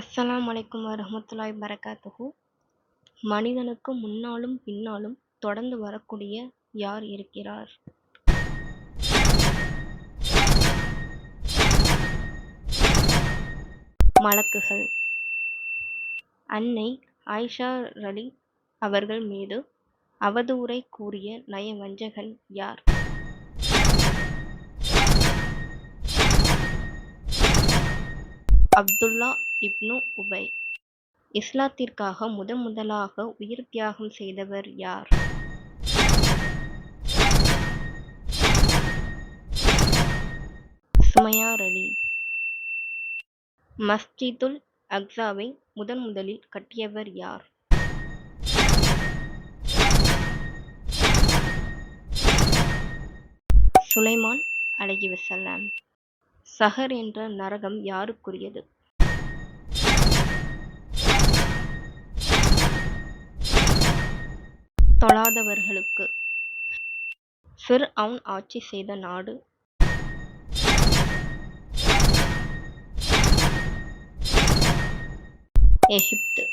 அஸ்ஸலாமு அலைக்கும் வரஹ்மத்துல்லாஹி வபரகாத்துஹு. மனிதனுக்கு முன்னாலும் பின்னாலும் தொடர்ந்து வரக்கூடிய யார் இருக்கிறார்? மலக்குகள். அன்னை ஆயிஷா ரலி அவர்கள் மீது அவதூறை கூறிய நயவஞ்சகன் யார்? அப்துல்லா இப்னு உபை. இஸ்லாத்திற்காக முதலாக உயிர் தியாகம் செய்தவர் யார்? சுமையா ரலி. மஸ்ஜிதுல் அக்ஸாவை முதலில் கட்டியவர் யார்? சுலைமான் அலைஹிஸ்ஸலாம். சஹர் என்ற நரகம் யாருக்குரியது? தொழாதவர்களுக்கு. ஃபிர்அவுன் ஆட்சி செய்த நாடு? எகிப்து.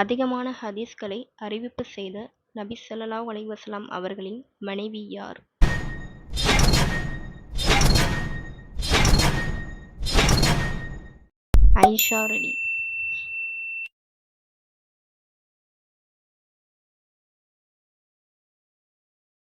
அதிகமான ஹதீஸ்களை அறிவிப்பு செய்த நபி ஸல்லல்லாஹு அலைஹி வஸல்லம் அவர்களின் மனைவி யார்? ஆயிஷா ரலி.